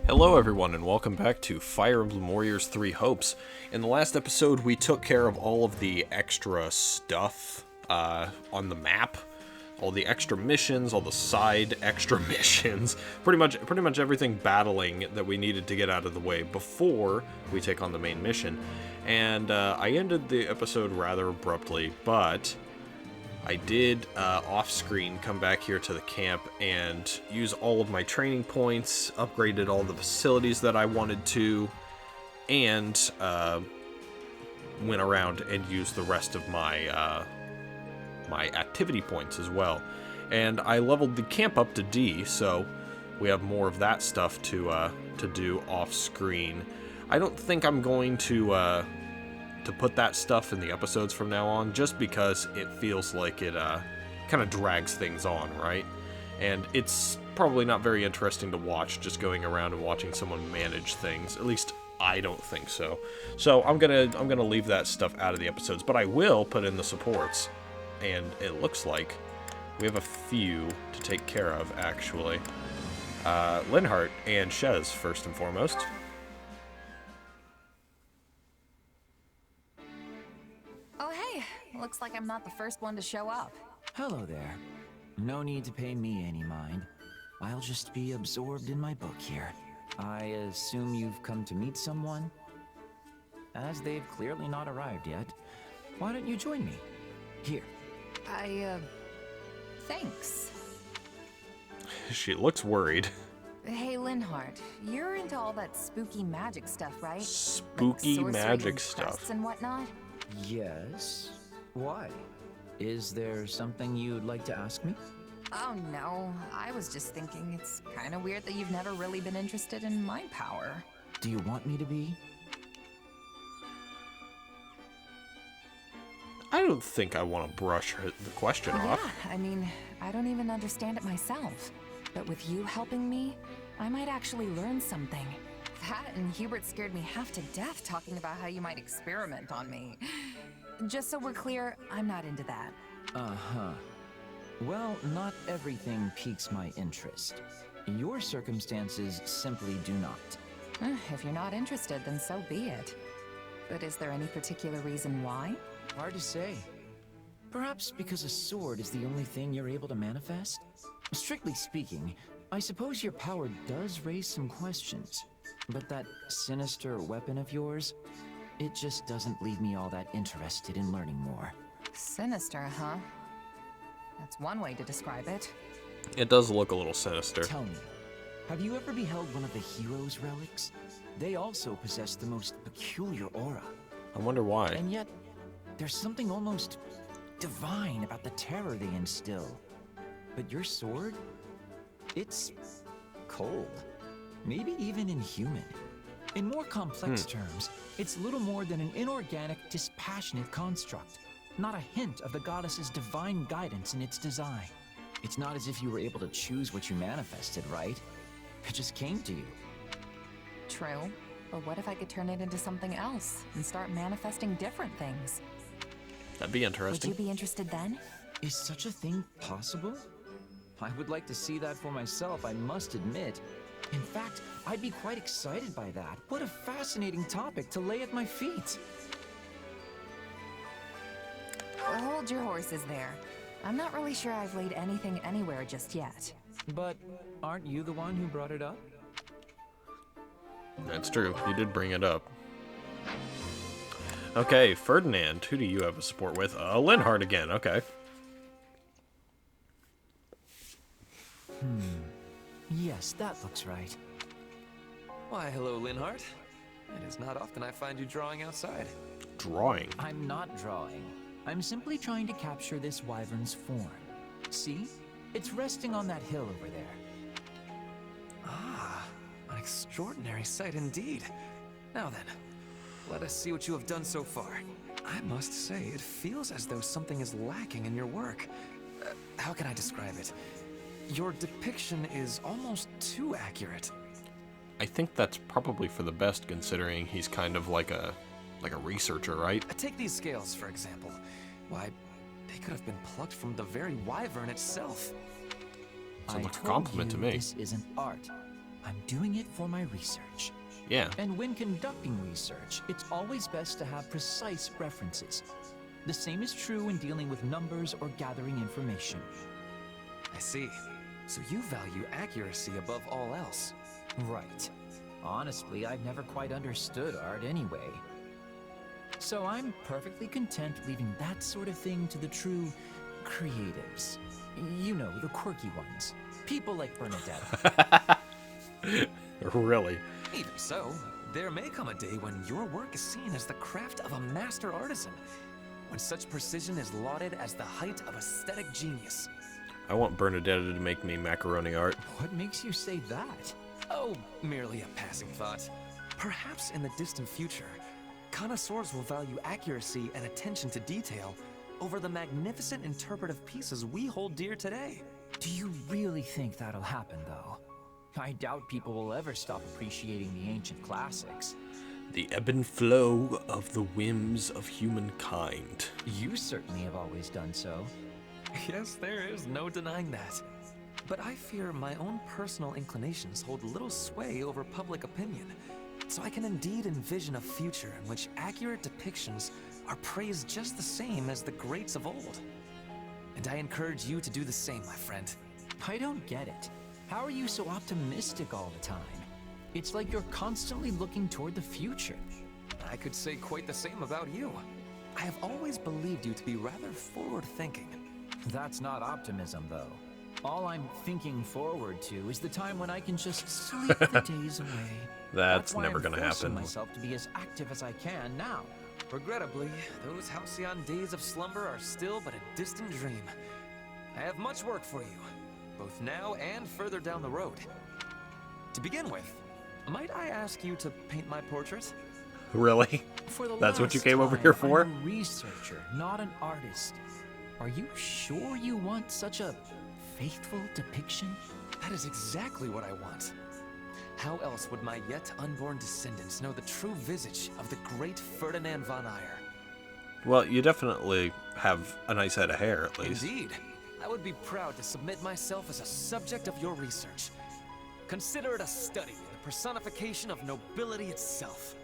Hello everyone and welcome back to Fire Emblem Warriors 3 Hopes. In the last episode we took care of all of the extra stuff on the map. All the extra missions, all the side extra missions. Pretty much everything battling that we needed to get out of the way before we take on the main mission. And I ended the episode rather abruptly, but I did, off-screen, come back here to the camp and use all of my training points, upgraded all the facilities that I wanted to, and went around and used the rest of my my activity points as well. And I leveled the camp up to D, so we have more of that stuff to do off-screen. I don't think I'm going to put that stuff in the episodes from now on, just because it feels like it kind of drags things on, right? And it's probably not very interesting to watch, just going around and watching someone manage things. At least I don't think so. So I'm gonna leave that stuff out of the episodes, but I will put in the supports. And it looks like we have a few to take care of, actually. Linhardt and Shez, first and foremost. Looks like I'm not the first one to show up. Hello there. No need to pay me any mind. I'll just be absorbed in my book here. I assume you've come to meet someone? As they've clearly not arrived yet, why don't you join me? Here. Thanks. She looks worried. Hey, Linhardt, you're into all that spooky magic stuff, right? Spooky like magic stuff. And whatnot? Yes. Why? Is there something you'd like to ask me? Oh no, I was just thinking it's kind of weird that you've never really been interested in my power. Do you want me to be? I don't think I want to brush the question off. Yeah, I mean, I don't even understand it myself. But with you helping me, I might actually learn something. That and Hubert scared me half to death talking about how you might experiment on me. Just so we're clear, I'm not into that. Uh-huh. Well, not everything piques my interest. Your circumstances simply do not. If you're not interested, then so be it. But is there any particular reason why? Hard to say. Perhaps because a sword is the only thing you're able to manifest? Strictly speaking, I suppose your power does raise some questions. But that sinister weapon of yours, it just doesn't leave me all that interested in learning more. Sinister, huh? That's one way to describe it. It does look a little sinister. Tell me, have you ever beheld one of the hero's relics? They also possess the most peculiar aura. I wonder why. And yet, there's something almost divine about the terror they instill. But your sword? It's cold. Maybe even inhuman. In more complex terms, it's little more than an inorganic, dispassionate construct. Not a hint of the goddess's divine guidance in its design. It's not as if you were able to choose what you manifested, right? It just came to you. True. But what if I could turn it into something else and start manifesting different things? That'd be interesting. Would you be interested then? Is such a thing possible? I would like to see that for myself, I must admit. In fact, I'd be quite excited by that. What a fascinating topic to lay at my feet. Hold your horses there. I'm not really sure I've laid anything anywhere just yet. But aren't you the one who brought it up? That's true. You did bring it up. Okay, Ferdinand, who do you have a support with? Linhardt again, okay. Yes, that looks right. Why, hello, Linhardt. It is not often I find you drawing outside. Drawing? I'm not drawing. I'm simply trying to capture this wyvern's form. See? It's resting on that hill over there. Ah, an extraordinary sight indeed. Now then, let us see what you have done so far. I must say, it feels as though something is lacking in your work. How can I describe it? Your depiction is almost too accurate. I think that's probably for the best, considering he's kind of like a researcher, right? Take these scales, for example. Why, they could have been plucked from the very wyvern itself. Sounds like a compliment to me. This isn't art. I'm doing it for my research. Yeah. And when conducting research, it's always best to have precise references. The same is true when dealing with numbers or gathering information. I see. So you value accuracy above all else. Right. Honestly, I've never quite understood art anyway. So I'm perfectly content leaving that sort of thing to the true creatives. You know, the quirky ones. People like Bernadette. Really? Even so, there may come a day when your work is seen as the craft of a master artisan, when such precision is lauded as the height of aesthetic genius. I want Bernadette to make me macaroni art. What makes you say that? Oh, merely a passing thought. Perhaps in the distant future, connoisseurs will value accuracy and attention to detail over the magnificent interpretive pieces we hold dear today. Do you really think that'll happen, though? I doubt people will ever stop appreciating the ancient classics. The ebb and flow of the whims of humankind. You certainly have always done so. Yes, there is no denying that. But I fear my own personal inclinations hold little sway over public opinion, so I can indeed envision a future in which accurate depictions are praised just the same as the greats of old. And I encourage you to do the same, my friend. I don't get it. How are you so optimistic all the time? It's like you're constantly looking toward the future. I could say quite the same about you. I have always believed you to be rather forward-thinking. That's not optimism, though. All I'm thinking forward to is the time when I can just sleep the days away. That's why never I'm gonna forcing happen. myself to be as active as I can now. Regrettably, those halcyon days of slumber are still but a distant dream. I have much work for you, both now and further down the road. To begin with, might I ask you to paint my portrait? Really? For the That's what you last came over time, here for? I'm a researcher, not an artist. Are you sure you want such a faithful depiction? That is exactly what I want. How else would my yet unborn descendants know the true visage of the great Ferdinand von Eyre? Well, you definitely have a nice head of hair, at least. Indeed. I would be proud to submit myself as a subject of your research. Consider it a study in the personification of nobility itself.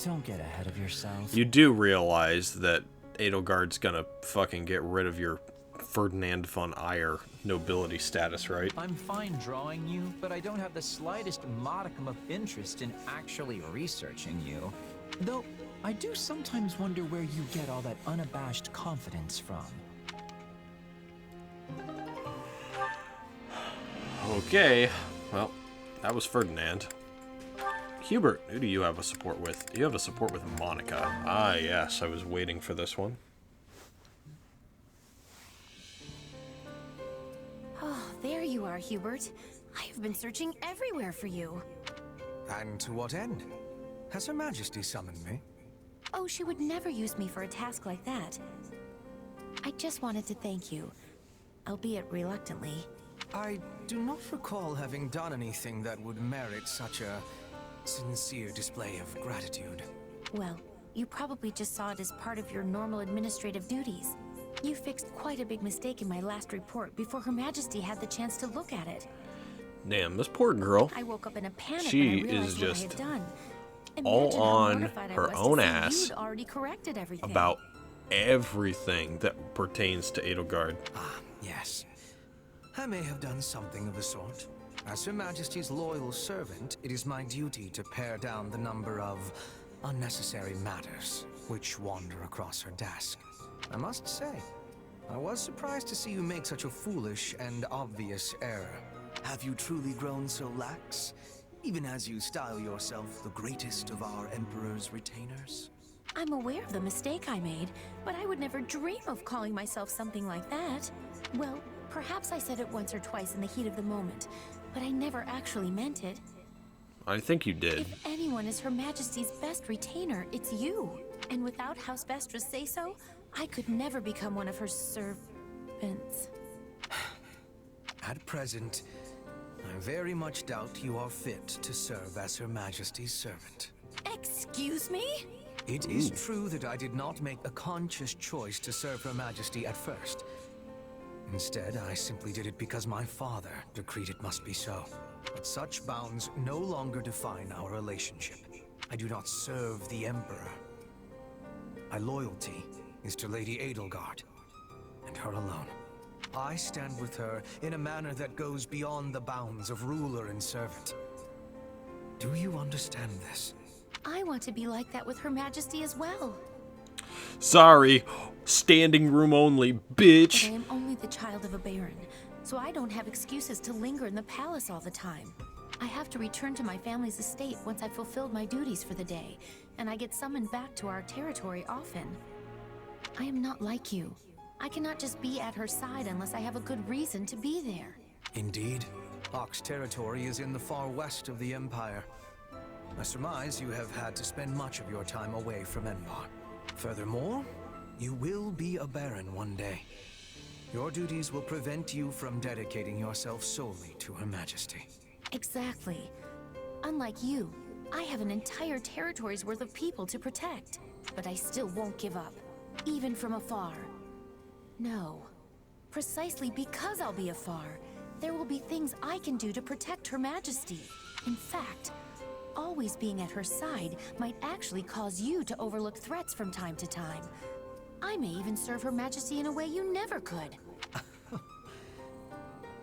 Don't get ahead of yourself. You do realize that Edelgard's gonna fucking get rid of your Ferdinand von Eyre nobility status, right? I'm fine drawing you, but I don't have the slightest modicum of interest in actually researching you. Though, I do sometimes wonder where you get all that unabashed confidence from. Okay, well, that was Ferdinand. Hubert, who do you have a support with? You have a support with Monica. Ah, yes, I was waiting for this one. Oh, there you are, Hubert. I have been searching everywhere for you. And to what end? Has Her Majesty summoned me? Oh, she would never use me for a task like that. I just wanted to thank you, albeit reluctantly. I do not recall having done anything that would merit such a sincere display of gratitude. Well, you probably just saw it as part of your normal administrative duties. You fixed quite a big mistake in my last report before Her Majesty had the chance to look at it. Damn, this poor girl. I woke up in a panic She when I is realized what I just had done. all Imagine how on mortified I her was to own see ass you'd already corrected everything. about everything that pertains to Edelgard. Ah, yes. I may have done something of the sort. As Her Majesty's loyal servant, it is my duty to pare down the number of unnecessary matters which wander across her desk. I must say, I was surprised to see you make such a foolish and obvious error. Have you truly grown so lax, even as you style yourself the greatest of our Emperor's retainers? I'm aware of the mistake I made, but I would never dream of calling myself something like that. Well, perhaps I said it once or twice in the heat of the moment, but I never actually meant it. I think you did. If anyone is Her Majesty's best retainer, it's you. And without House Vestra's say-so, I could never become one of her servants. At present, I very much doubt you are fit to serve as Her Majesty's servant. Excuse me? It is true that I did not make a conscious choice to serve Her Majesty at first. Instead, I simply did it because my father decreed it must be so. but such bounds no longer define our relationship. I do not serve the Emperor. My loyalty is to Lady Edelgard, and her alone. I stand with her in a manner that goes beyond the bounds of ruler and servant. Do you understand this? I want to be like that with Her Majesty as well. Sorry, standing room only, But I bitch. am only the child of a baron, so I don't have excuses to linger in the palace all the time. I have to return to my family's estate once I've fulfilled my duties for the day, and I get summoned back to our territory often. I am not like you. I cannot just be at her side unless I have a good reason to be there. Indeed. Ox territory is in the far west of the Empire. I surmise you have had to spend much of your time away from Enbar. Furthermore, you will be a baron one day. Your duties will prevent you from dedicating yourself solely to Her Majesty. Exactly. Unlike you, I have an entire territory's worth of people to protect. But I still won't give up, even from afar. No. Precisely because I'll be afar, there will be things I can do to protect Her Majesty. In fact, always being at her side might actually cause you to overlook threats from time to time. I may even serve Her Majesty in a way you never could.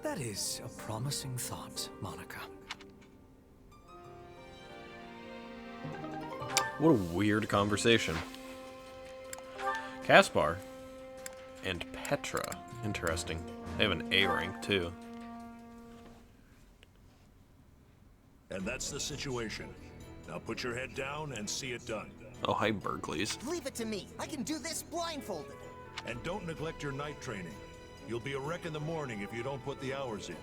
That is a promising thought, Monica. What a weird conversation. Caspar and Petra. Interesting. They have an A rank, too. And that's the situation. Now put your head down and see it done. Oh, hi, Berkeley's. Leave it to me. I can do this blindfolded. And don't neglect your night training. You'll be a wreck in the morning if you don't put the hours in.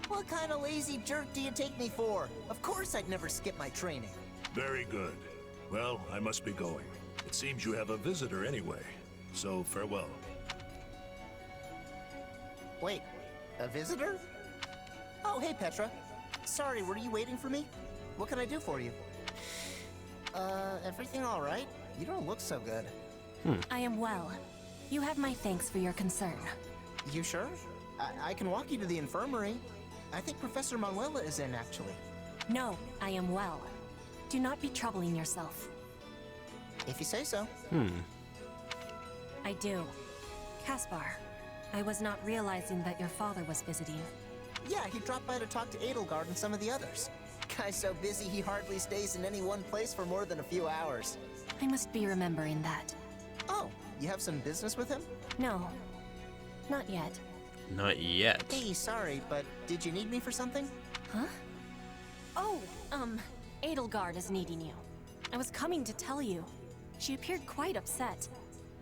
What kind of lazy jerk do you take me for? Of course I'd never skip my training. Very good. Well, I must be going. It seems you have a visitor anyway. So farewell. Wait, a visitor? Oh, hey Petra. Sorry, were you waiting for me? What can I do for you? Everything all right? You don't look so good. I am well. You have my thanks for your concern. You sure? I can walk you to the infirmary. I think Professor Manuela is in, actually. No, I am well. Do not be troubling yourself. If you say so. I do. Caspar, I was not realizing that your father was visiting. Yeah, he dropped by to talk to Edelgard and some of the others. Guy's so busy he hardly stays in any one place for more than a few hours. I must be remembering that. Oh, you have some business with him? No, not yet. Not yet. Hey, sorry, but did you need me for something? Huh? Oh, Edelgard is needing you. I was coming to tell you. She appeared quite upset.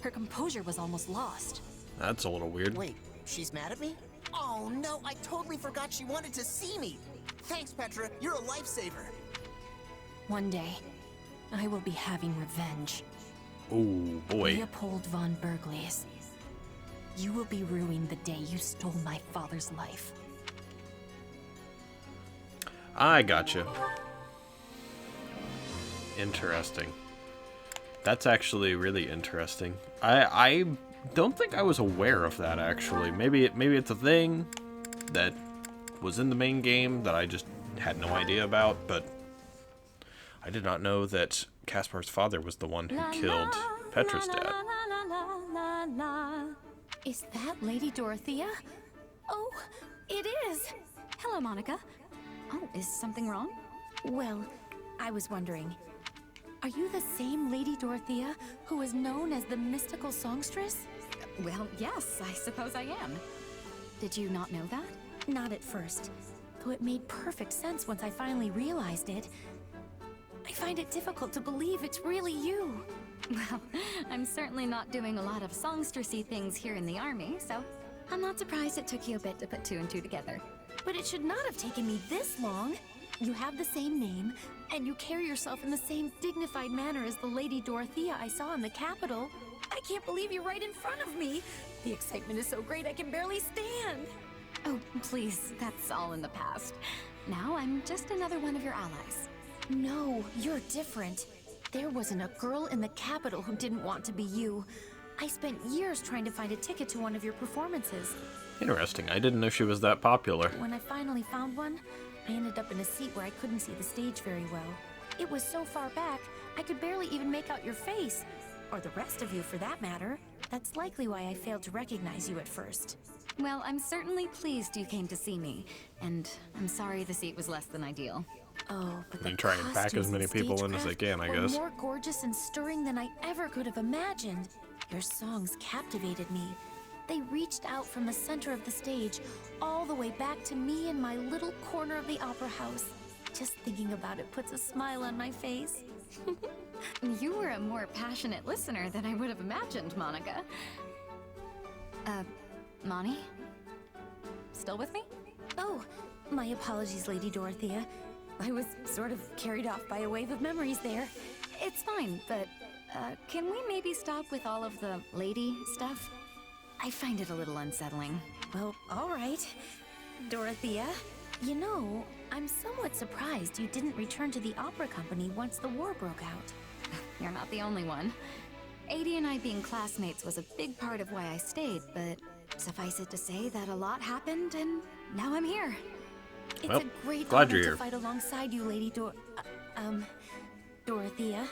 Her composure was almost lost. That's a little weird. Wait, she's mad at me? Oh no, I totally forgot she wanted to see me! Thanks, Petra, you're a lifesaver! One day, I will be having revenge. Oh, boy. Leopold von Bergleys. You will be ruining the day you stole my father's life. I gotcha. Interesting. That's actually really interesting. I don't think I was aware of that, actually. Maybe it's a thing that was in the main game that I just had no idea about, but I did not know that Caspar's father was the one who killed Petra's dad. Is that Lady Dorothea? Oh, it is! Hello, Monica. Oh, is something wrong? Well, I was wondering, are you the same Lady Dorothea who is known as the mystical songstress? Well, yes, I suppose I am. Did you not know that? Not at first, though it made perfect sense once I finally realized it. I find it difficult to believe it's really you. Well, I'm certainly not doing a lot of songstressy things here in the army, so I'm not surprised it took you a bit to put two and two together. But it should not have taken me this long. You have the same name, and you carry yourself in the same dignified manner as the Lady Dorothea I saw in the capital. I can't believe you're right in front of me. The excitement is so great I can barely stand. Oh, please, that's all in the past. Now I'm just another one of your allies. No, you're different. There wasn't a girl in the capital who didn't want to be you. I spent years trying to find a ticket to one of your performances. Interesting. I didn't know she was that popular. When I finally found one, I ended up in a seat where I couldn't see the stage very well. It was so far back, I could barely even make out your face. Or the rest of you, for that matter. That's likely why I failed to recognize you at first. Well, I'm certainly pleased you came to see me, and I'm sorry the seat was less than ideal. Oh, but They the try and pack as costumes many and people in as they stagecraft can, I were guess. more gorgeous and stirring than I ever could have imagined. Your songs captivated me. They reached out from the center of the stage, all the way back to me in my little corner of the opera house. Just thinking about it puts a smile on my face. You were a more passionate listener than I would have imagined, Monica. Monty? Still with me? Oh, my apologies, Lady Dorothea. I was sort of carried off by a wave of memories there. It's fine, but, can we maybe stop with all of the lady stuff? I find it a little unsettling. Well, all right. Dorothea, you know, I'm somewhat surprised you didn't return to the opera company once the war broke out. You're not the only one. Adie and I being classmates was a big part of why I stayed, but suffice it to say that a lot happened, and now I'm here. It's Well, a great glad honor you're to here. fight alongside you, Lady Dorothea.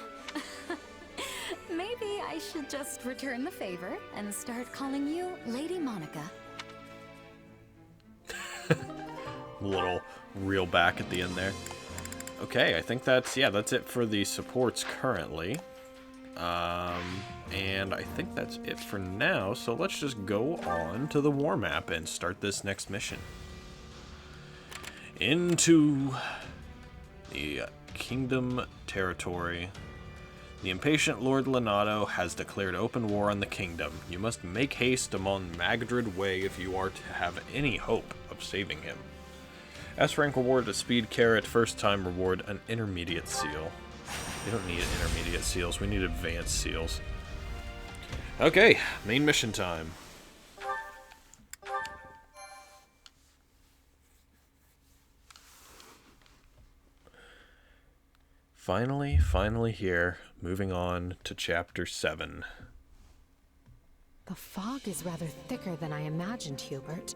Maybe I should just return the favor and start calling you Lady Monica. Little reel back at the end there. Okay, I think that's it for the supports currently. And I think that's it for now, so let's just go on to the war map and start this next mission. Into the Kingdom territory. The impatient Lord Lenato has declared open war on the kingdom. You must make haste among Magdred Way if you are to have any hope of saving him. S rank reward a speed carrot, first time reward an intermediate seal. We don't need intermediate seals, we need advanced seals. Okay, main mission time. Finally here. Moving on to Chapter 7. The fog is rather thicker than I imagined, Hubert.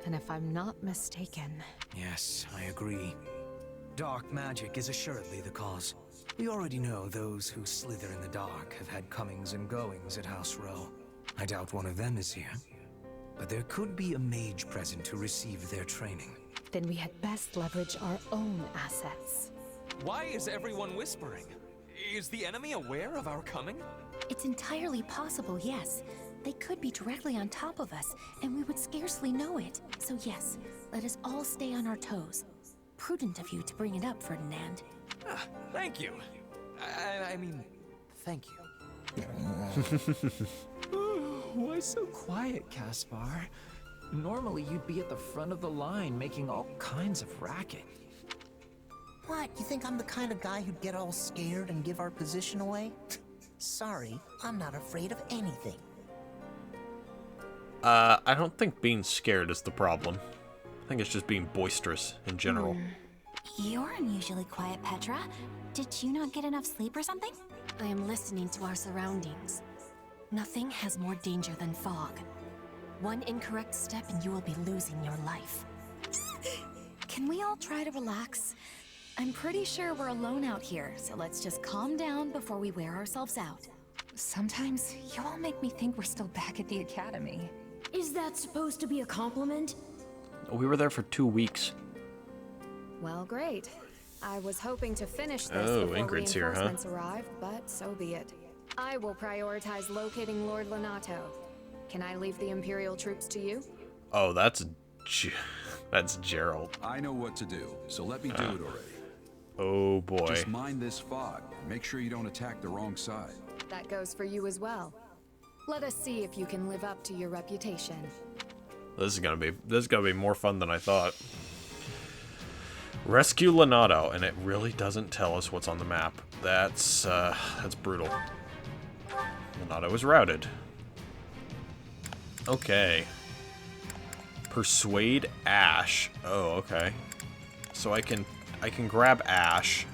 And if I'm not mistaken... Yes, I agree. Dark magic is assuredly the cause. We already know those who slither in the dark have had comings and goings at House Row. I doubt one of them is here. But there could be a mage present to receive their training. Then we had best leverage our own assets. Why is everyone whispering? Is the enemy aware of our coming? It's entirely possible, yes. They could be directly on top of us, and we would scarcely know it. So yes, let us all stay on our toes. Prudent of you to bring it up, Ferdinand. Thank you. I mean, thank you. Why so quiet, Caspar? Normally you'd be at the front of the line making all kinds of racket. What, you think I'm the kind of guy who'd get all scared and give our position away? Sorry, I'm not afraid of anything. I don't think being scared is the problem. I think it's just being boisterous in general. You're unusually quiet, Petra. Did you not get enough sleep or something? I am listening to our surroundings. Nothing has more danger than fog. One incorrect step and you will be losing your life. Can we all try to relax? I'm pretty sure we're alone out here, so let's just calm down before we wear ourselves out. Sometimes you all make me think we're still back at the academy. Is that supposed to be a compliment? We were there for 2 weeks. Well, great. I was hoping to finish this Oh, before Ingrid's here, huh? reinforcements arrive, but so be it. I will prioritize locating Lord Lenato. Can I leave the Imperial troops to you? Oh, that's Gerald. I know what to do, so let me do it already. Oh boy. Just mind this fog. Make sure you don't attack the wrong side. That goes for you as well. Let us see if you can live up to your reputation. This is gonna be more fun than I thought. Rescue Lenato, and it really doesn't tell us what's on the map. That's brutal. Lenato is routed. Okay. Persuade Ash. Oh, okay. So I can grab Ash.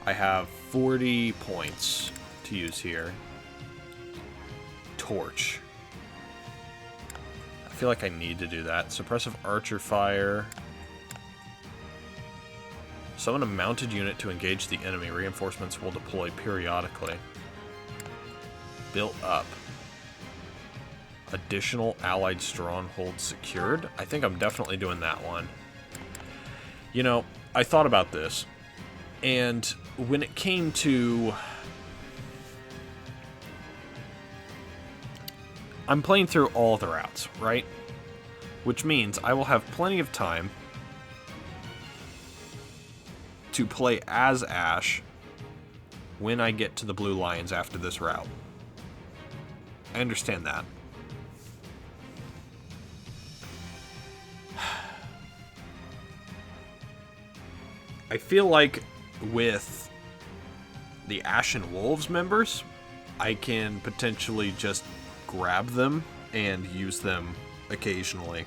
I have 40 points to use here. Torch. I feel like I need to do that. Suppressive archer fire. Summon a mounted unit to engage the enemy. Reinforcements will deploy periodically. Built up. Additional allied strongholds secured. I think I'm definitely doing that one. You know, I thought about this, and when it came to... I'm playing through all the routes, right? Which means I will have plenty of time to play as Ash when I get to the Blue Lions after this route. I understand that. I feel like with the Ashen Wolves members, I can potentially just grab them and use them occasionally.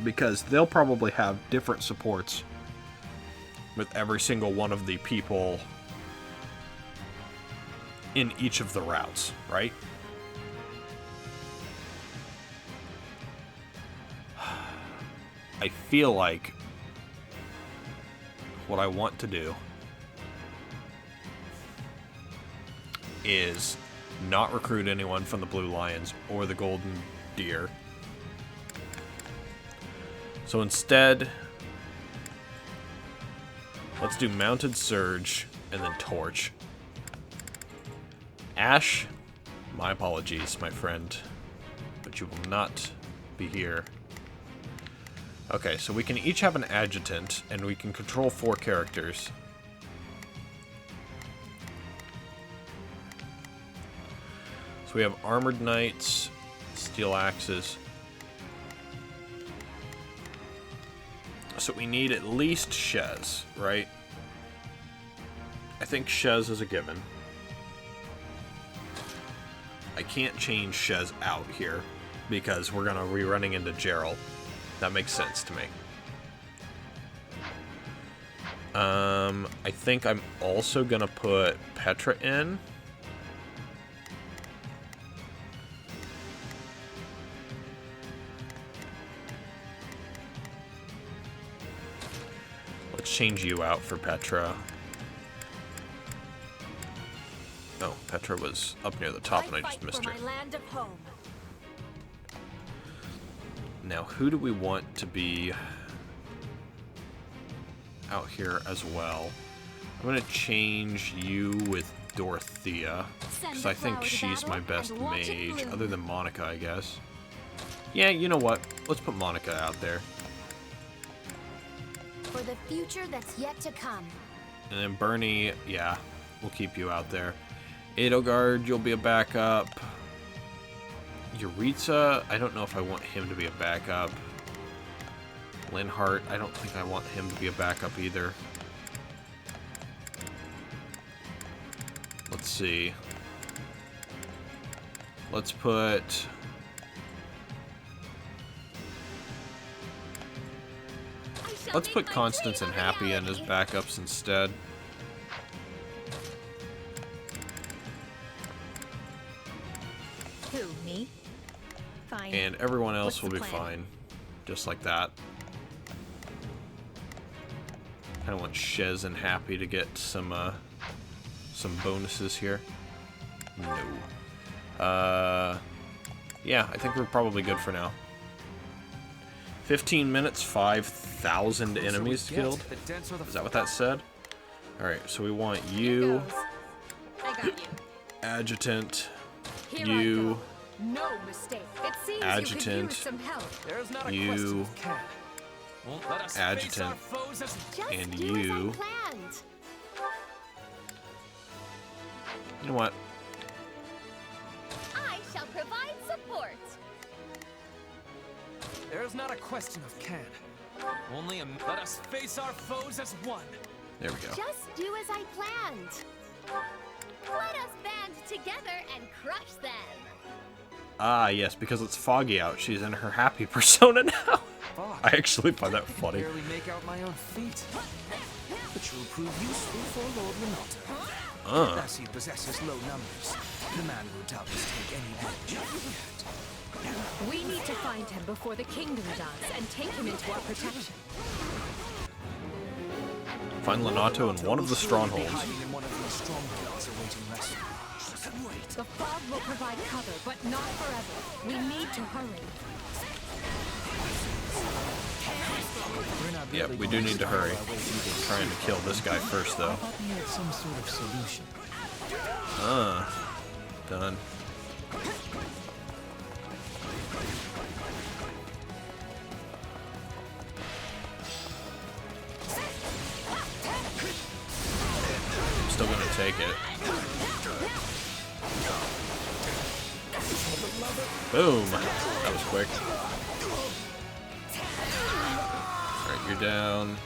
Because they'll probably have different supports with every single one of the people in each of the routes, right? I feel like what I want to do is not recruit anyone from the Blue Lions or the Golden Deer. So instead, let's do Mounted Surge and then Torch. Ash, my apologies, my friend, but you will not be here. Okay, so we can each have an adjutant, and we can control 4 characters. So we have Armored Knights, Steel Axes. So we need at least Shez, right? I think Shez is a given. I can't change Shez out here, because we're going to be running into Gerald. That makes sense to me. I think I'm also gonna put Petra in. Let's change you out for Petra. Oh, Petra was up near the top and I just missed her. Now, who do we want to be out here as well? I'm going to change you with Dorothea, because I think she's my best mage, other than Monica, I guess. Yeah, you know what? Let's put Monica out there. For the future that's yet to come. And then Bernie, yeah, we'll keep you out there. Edelgard, you'll be a backup. Yuritsa, I don't know if I want him to be a backup. Linhart, I don't think I want him to be a backup either. Let's see. Let's put... Let's put Constance and Happy in as backups instead. Who, me? Fine. And everyone else will be fine. Just like that. Kinda want Shez and Happy to get some bonuses here. No. Yeah, I think we're probably good for now. 15 minutes, 5,000 enemies killed. Is that what that said? Alright, so we want you, Adjutant, you, no mistake. It seems Adjutant, you, Adjutant, and you. You know what? I shall provide support. There's not a question of can. Only let us face our foes as one. There we go. Just do as I planned. Let us band together and crush them. Ah, yes, because it's foggy out. She's in her happy persona now. I actually find that funny. I barely make out my own feet. Which will prove useful for Lord Renato. As he possesses low numbers, the man will doubtless take any advantage of it. We need to find him before the kingdom does and take him into our protection. Find Lonato in one of the strongholds. The fog will provide cover, but not forever. We need to hurry. Yep, we do need to hurry. Trying to kill this guy first, though. Some sort of solution. Done. Still gonna take it. Boom! That was quick. Alright, you're down.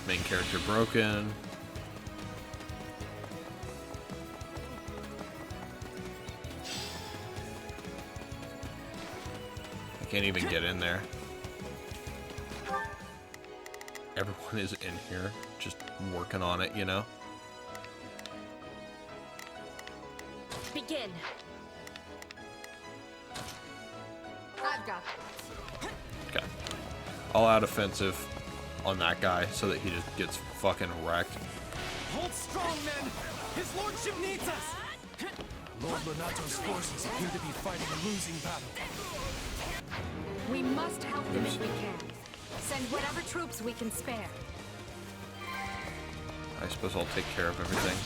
Main character broken. I can't even get in there. Everyone is in here, just working on it, you know? Begin. I've got it. Okay. All out offensive on that guy so that he just gets fucking wrecked. Hold strong, men! His lordship needs us! Lord Lonato's forces appear to be fighting a losing battle. We must help them if we can. Send whatever troops we can spare. I suppose I'll take care of everything.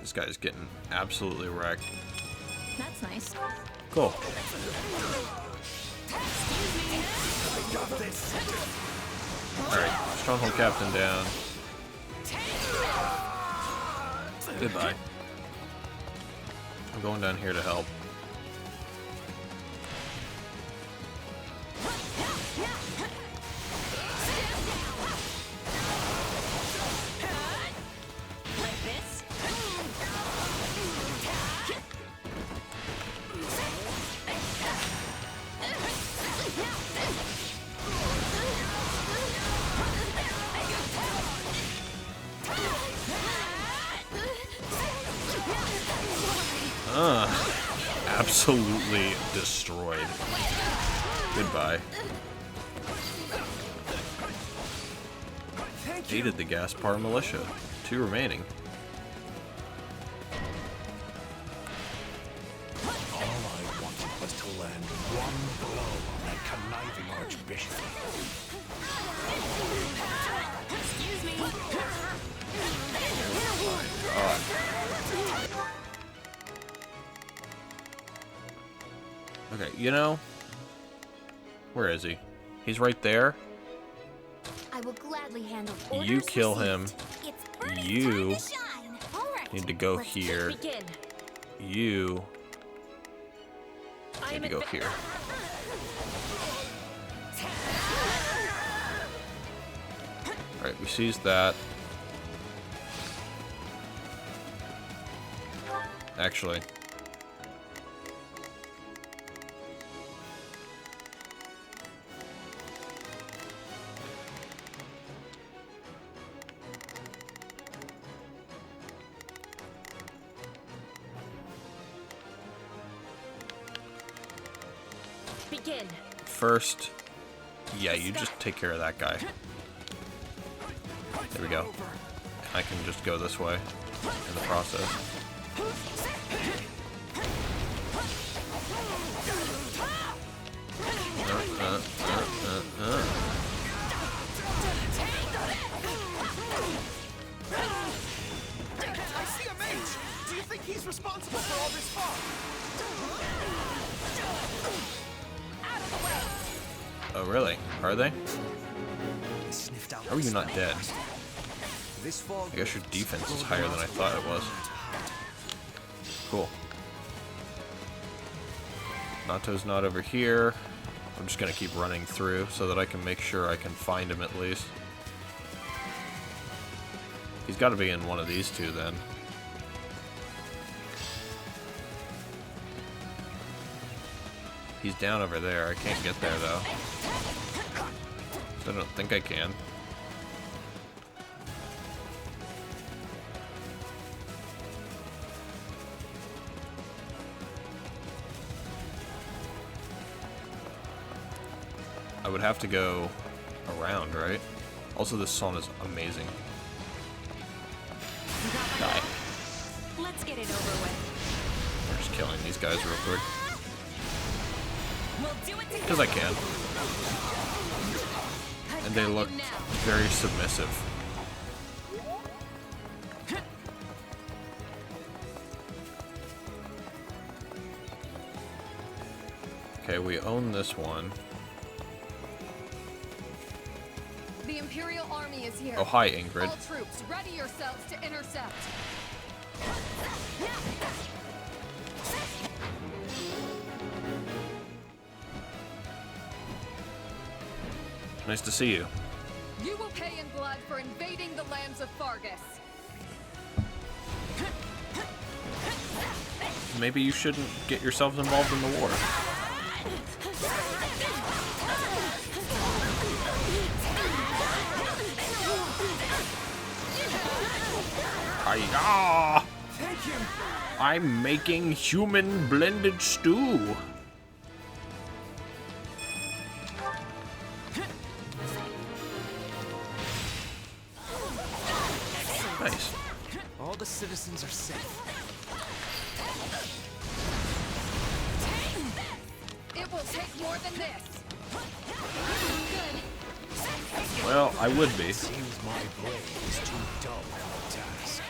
This guy's getting absolutely wrecked. That's nice. Cool. Alright, Stronghold Captain down. Goodbye. I'm going down here to help. Absolutely destroyed. Goodbye. Hated the Gaspar militia. 2 remaining. All I wanted was to land one blow on that conniving archbishop. Excuse me. Okay, you know, where is he? He's right there. I will gladly handle You orders kill him. received. It's Bernie's You time to shine. All right, need to go let's here. Begin. You need to go here. Alright, we seized that. Actually, Begin. first, yeah, you just take care of that guy. There we go. I can just go this way in the process. I see a mage! Do you think he's responsible for all this fog? Oh, really? Are they? Sniffed out How are you not dead? this fog. I guess your defense is higher than I thought it was. Cool. Nato's not over here. I'm just gonna keep running through so that I can make sure I can find him at least. He's got to be in one of these two then. He's down over there. I can't get there, though. I don't think I can. I would have to go around, right? Also, this song is amazing. Die. Let's get it over with. We're just killing these guys real quick. We'll do it together. Because I can. And they look very submissive. Okay, we own this one. The Imperial Army is here. Oh, hi, Ingrid. All troops, ready yourselves to intercept. Nice to see you. You will pay in blood for invading the lands of Fargus. Maybe you shouldn't get yourselves involved in the war. Hiya! I'm making human blended stew. Nice. All the citizens are safe. It will take more than this. Well, I would be. Seems my blade is too dull for the task.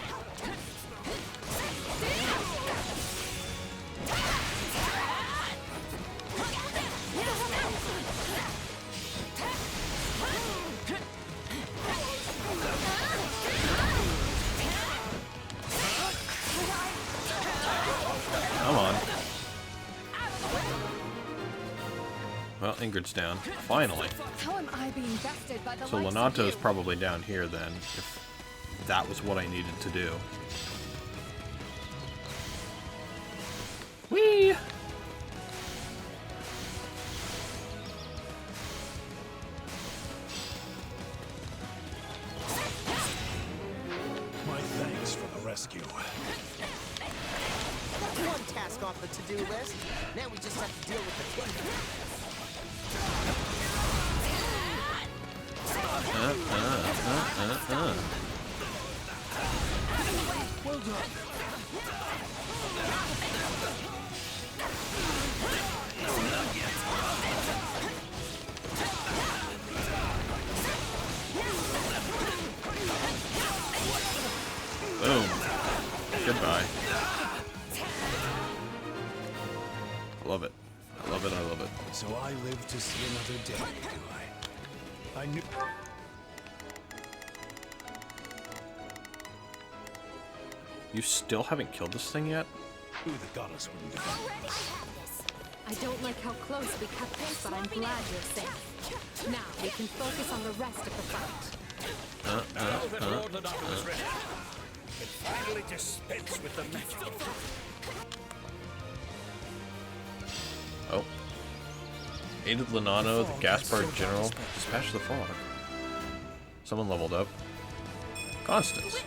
Come on. Well, Ingrid's down. Finally. How am I being bested by the So likes of Lonato's you? probably down here then, if that was what I needed to do. Whee! My thanks for the rescue. That's one task off the to-do list. Now we just have to deal with the kingdom. Well done. Boom. Goodbye. I love it. I love it, I love it. So I live to see another day, do I? I knew... You still haven't killed this thing yet? Who the goddess wouldn't do? I don't like how close we cut this, but I'm glad you're safe. Now we can focus on the rest of the fight. Now that Lord Lonato is ready, it finally dispense with the magic. Oh. Aided Lonato, the Gaspard General, dispatched the fog. Someone leveled up. Constance.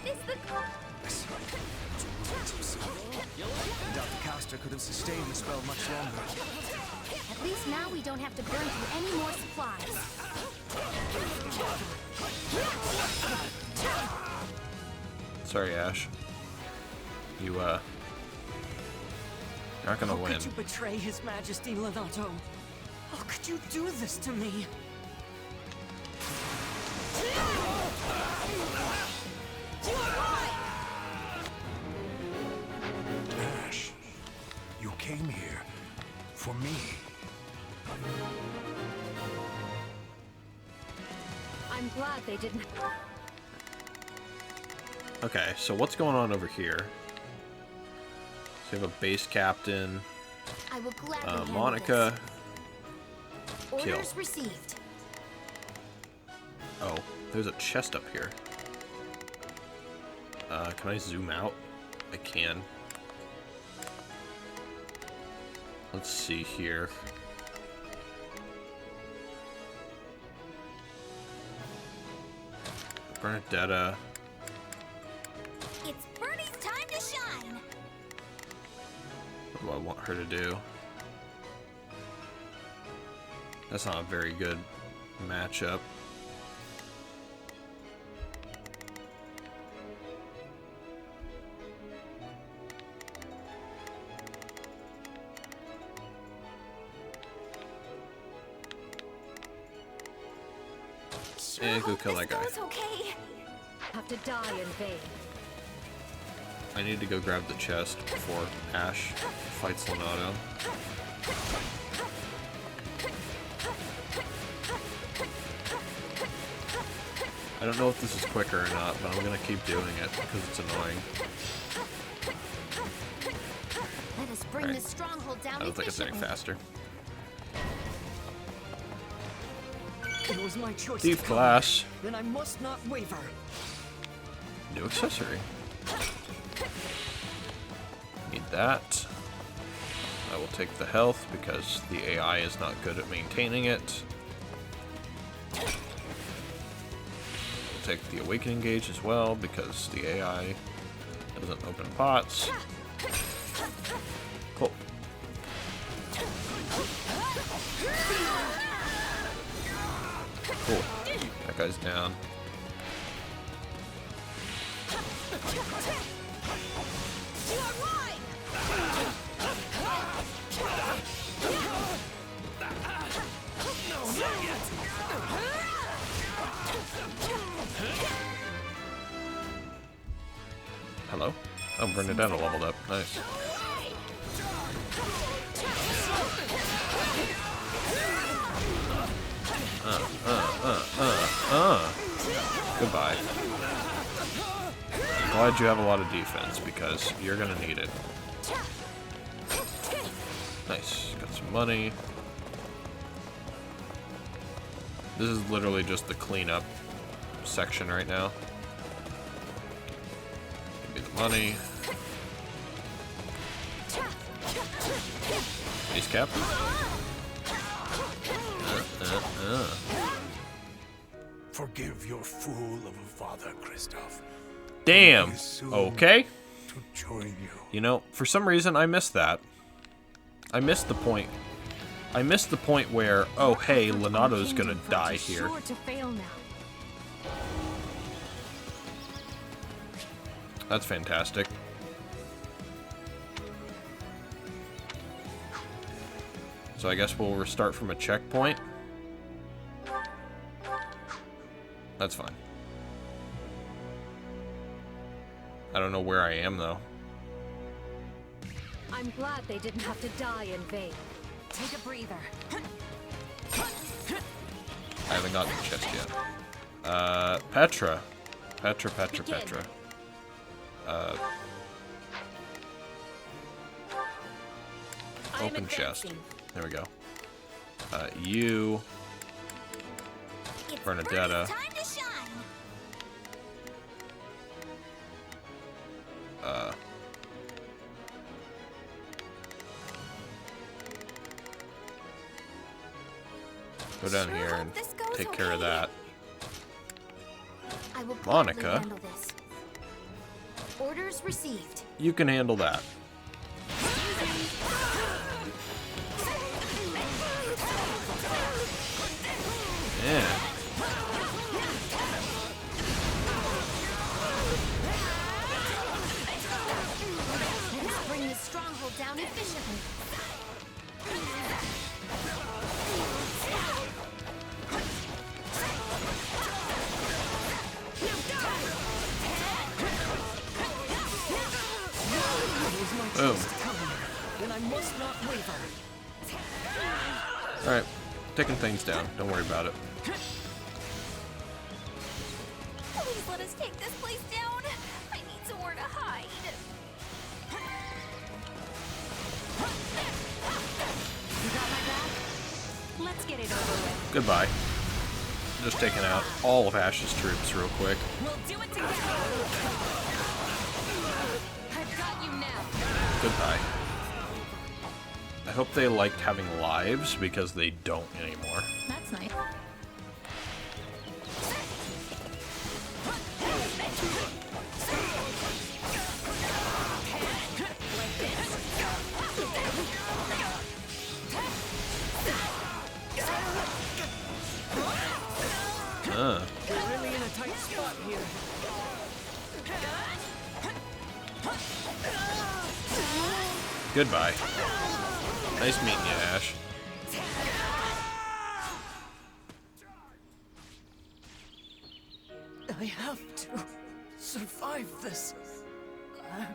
I doubt the caster could have sustained the spell much longer. At least now we don't have to burn through any more supplies. Sorry, Ash. You're not gonna win. How could you betray His Majesty, Lonato? How could you do this to me? Ash, you came here for me. I'm glad they didn't. Okay, so what's going on over here? So we have a base captain, I will gladly handle Monica. this. Kill. Orders received. Oh, there's a chest up here. Can I zoom out? I can. Let's see here. Bernadetta. It's Bernie's time to shine. What do I want her to do? That's not a very good matchup. Go kill that guy. Okay. Have to die in vain. I need to go grab the chest before Ash fights Lonato. I don't know if this is quicker or not, but I'm gonna keep doing it because it's annoying. Let us bring this stronghold down. I don't think it's any faster. It was my choice. Thief glass. Then I must not waver. New accessory. Need that. I will take the health because the AI is not good at maintaining it. We'll take the awakening gauge as well because the AI doesn't open pots. Cool. Cool. That guy's down. Hello? Oh, Bernadetta leveled up. Nice. Goodbye. I'm glad you have a lot of defense because you're gonna need it. Nice. Got some money. This is literally just the cleanup section right now. Give me the money. Base cap. Forgive your fool of a father, Kristoff. Damn. Okay. To join you. You know, for some reason I missed that. I missed the point. I missed the point where, oh hey, Lonato's gonna die here. Sure to fail now. That's fantastic. So I guess we'll restart from a checkpoint. That's fine. I don't know where I am though. I'm glad they didn't have to die in vain. Take a breather. I haven't gotten the chest yet. Petra. Petra. Open chest. There we go. You. Bernadetta. Go down here and take care of that. Monica. Orders received. You can handle that. Yeah. Let's bring this stronghold down efficiently. Boom. Then I must not waver. Alright. Taking things down. Don't worry about it. Please let us take this place down. I need somewhere to hide. You got my back? Let's get it over with. Goodbye. Just taking out all of Ash's troops real quick. We'll do it together. I've got you now. Goodbye. I hope they liked having lives because they don't anymore. That's nice. You're really in a tight spot here. Goodbye. Nice meeting you, Ash. I have to survive this. I'm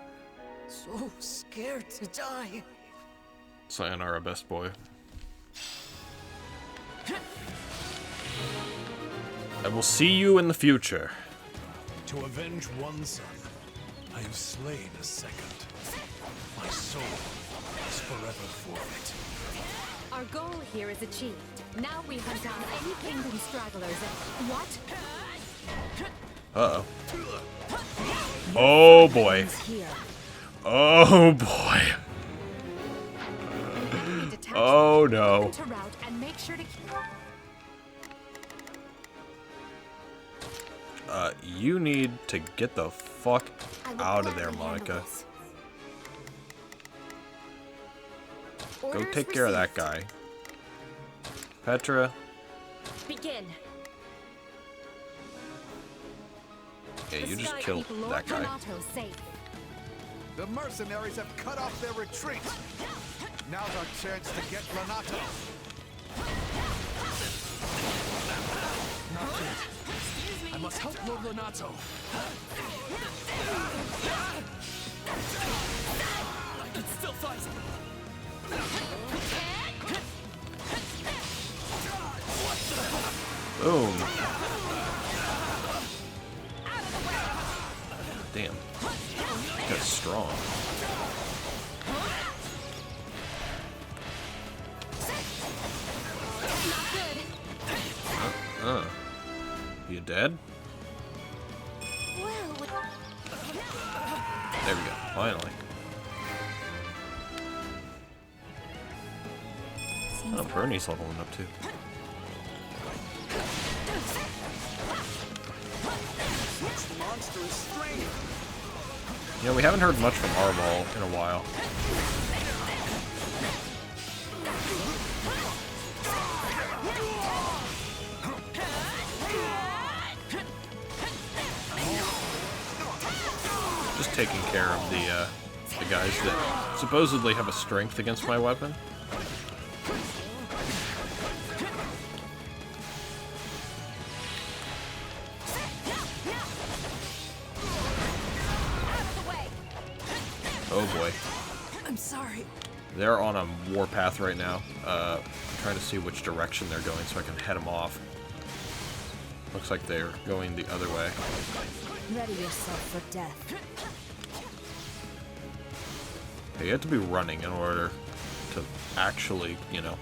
so scared to die. Sayonara, best boy. I will see you in the future. To avenge one son, I have slain a second. My soul is forever forfeit. Our goal here is achieved. Now we hunt down any kingdom stragglers and... What? Uh-oh. Oh, boy. Oh, boy. Oh, no. And make sure to... You need to get the fuck out of there, Monica. Go take care of that guy. Petra. Begin. Yeah, you just killed that guy. The mercenaries have cut off their retreat. Now's our chance to get Renato. Not yet. I must help Lord Renato. I can still fight. Boom. Damn. That's strong. You dead? There we go. Finally. Oh, Bernie's leveling up too. You know, we haven't heard much from Arbol in a while. Just taking care of the guys that supposedly have a strength against my weapon. Oh boy. I'm sorry. They're on a warpath right now. Trying to see which direction they're going so I can head them off. Looks like they're going the other way. Ready yourself for death. You have to be running in order to actually, you know,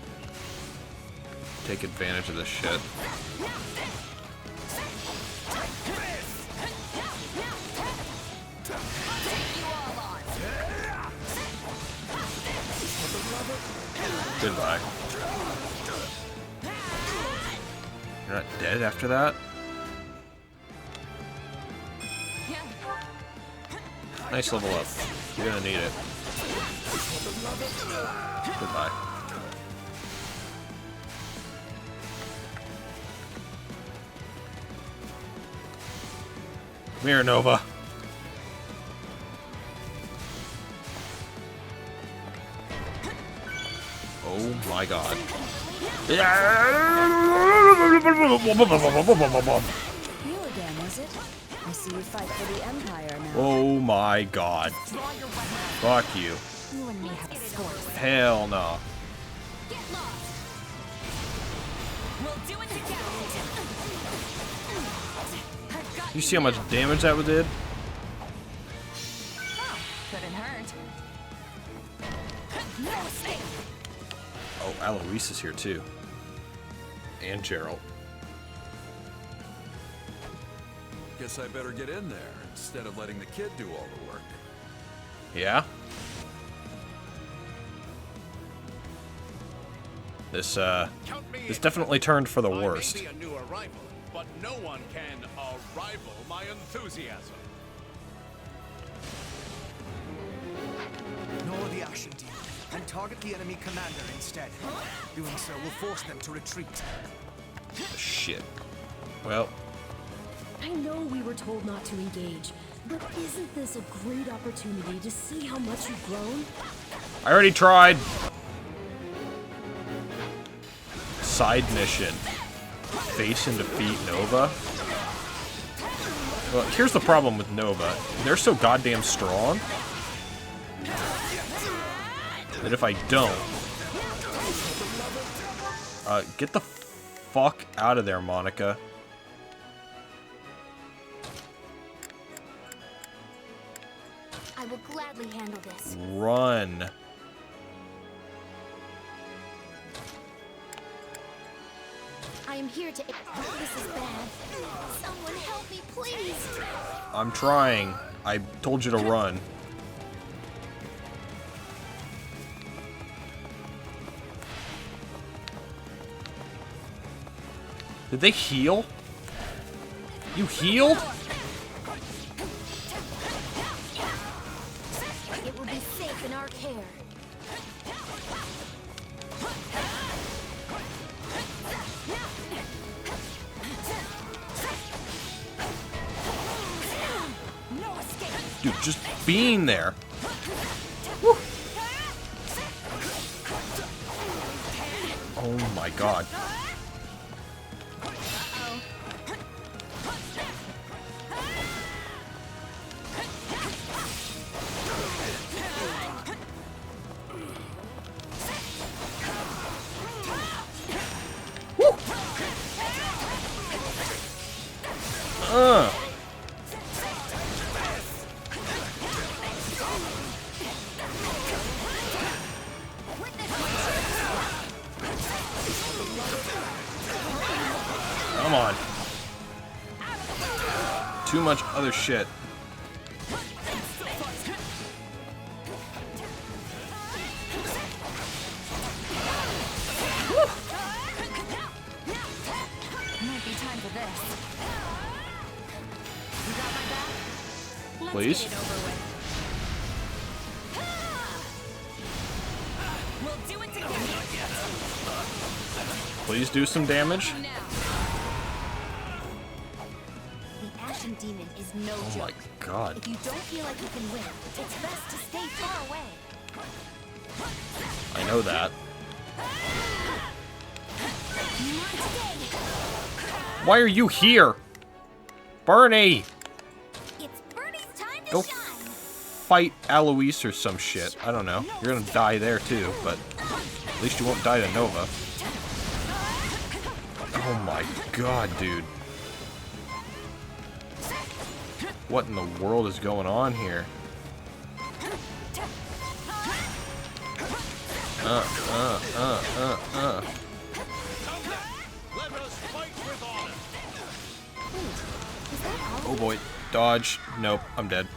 take advantage of this shit. Goodbye. You're not dead after that? Nice level up. You're gonna need it. Goodbye. Come here, Nova. Oh my god. You again, is it? I see you fight for the Empire now. Oh my god. Fuck you. You and me have a score. Hell no. You see how much damage that did? Oh, couldn't hurt. Oh, Alois is here too. And Gerald. Guess I better get in there instead of letting the kid do all the work. Yeah? This definitely turned for the worst. I may be a new arrival, but no one can rival my enthusiasm. Gnaw the Ashen Demon and target the enemy commander instead. Doing so will force them to retreat. Shit. Well. I know we were told not to engage, but isn't this a great opportunity to see how much you've grown? I already tried. Side mission. Face and defeat Nova. Well, here's the problem with Nova. They're so goddamn strong that if I don't... get the fuck out of there, Monica. I will gladly handle this. Run. I am here to... This is bad. Someone help me, please. I'm trying. I told you to run. Did they heal? You healed? It will be safe in our care. Dude, just being there. Woo. Oh my god. Come on. Too much other shit. Might be time for this. You got my back? Let's Please. get it over with. We'll do it together. Please do some damage. The Ashen Demon is no Oh joke. my god. If you don't feel like you can win, it's best to stay far away. I know that. Why are you here? Bernie! It's Bernie's time to Go shine. fight Alois or some shit. I don't know. You're gonna die there too, but at least you won't die to Nova. Oh my god, dude. What in the world is going on here? Oh boy. Dodge. Nope, I'm dead.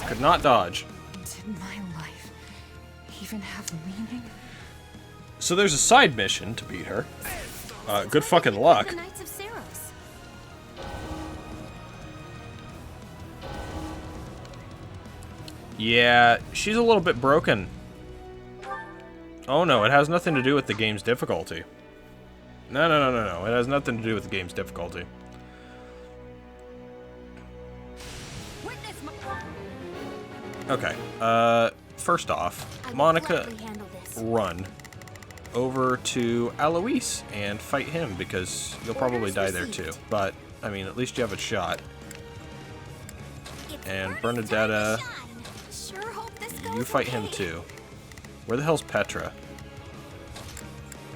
Could not dodge. Did my life even have meaning? So there's a side mission to beat her. Good fucking luck. The Knights of Saros. Yeah, she's a little bit broken. Oh no, it has nothing to do with the game's difficulty. No. It has nothing to do with the game's difficulty. Okay, first off, Monica, run over to Alois and fight him, because you'll probably die there too. But, I mean, at least you have a shot. And Bernadetta, you fight him too. Where the hell's Petra?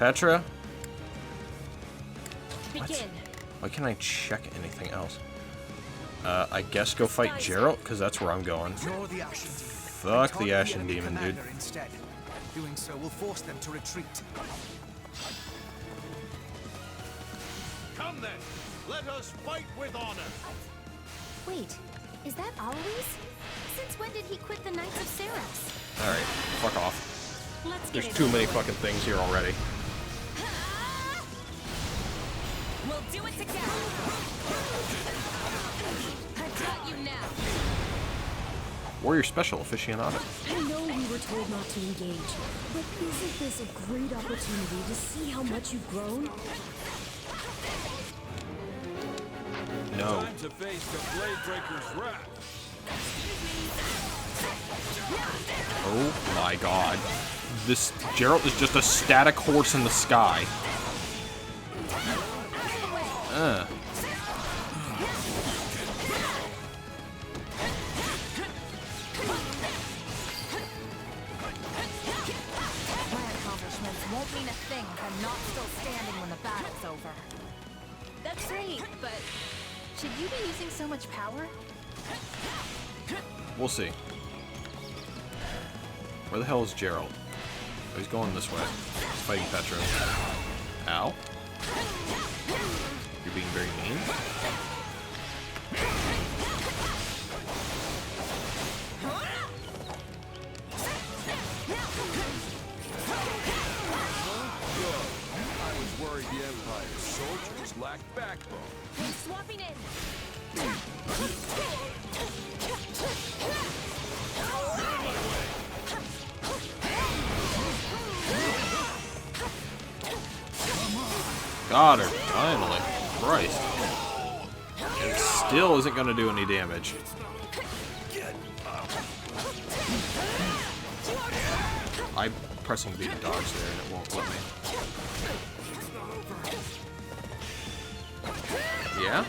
Petra? What? Why can't I check anything else? I guess go fight Geralt, because that's where I'm going. Fuck the Ashen Demon, dude. Instead. Doing so will force them to retreat. Come then, let us fight with honor. Wait, is that Alois? Since when did he quit the Knights of Saros? Alright, fuck off. There's too many fucking things here already. We'll do it together. I've got you now. Warrior Special Aficionado. I know we were told not to engage, but isn't this a great opportunity to see how much you've grown? to face the Bladebreaker's wrath. Oh my god. This Geralt is just a static horse in the sky. Won't mean a thing if I'm not still standing when the battle's over. That's great, but should you be using so much power? We'll see. Where the hell is Geralt? Oh, he's going this way. He's fighting Petro. Ow. You're being very mean. Worried the Empire's soldiers lack backbone. Hey, swapping in. Got her, finally. Christ. It still isn't going to do any damage. I'm pressing B to dodge there and it won't let me. Yeah?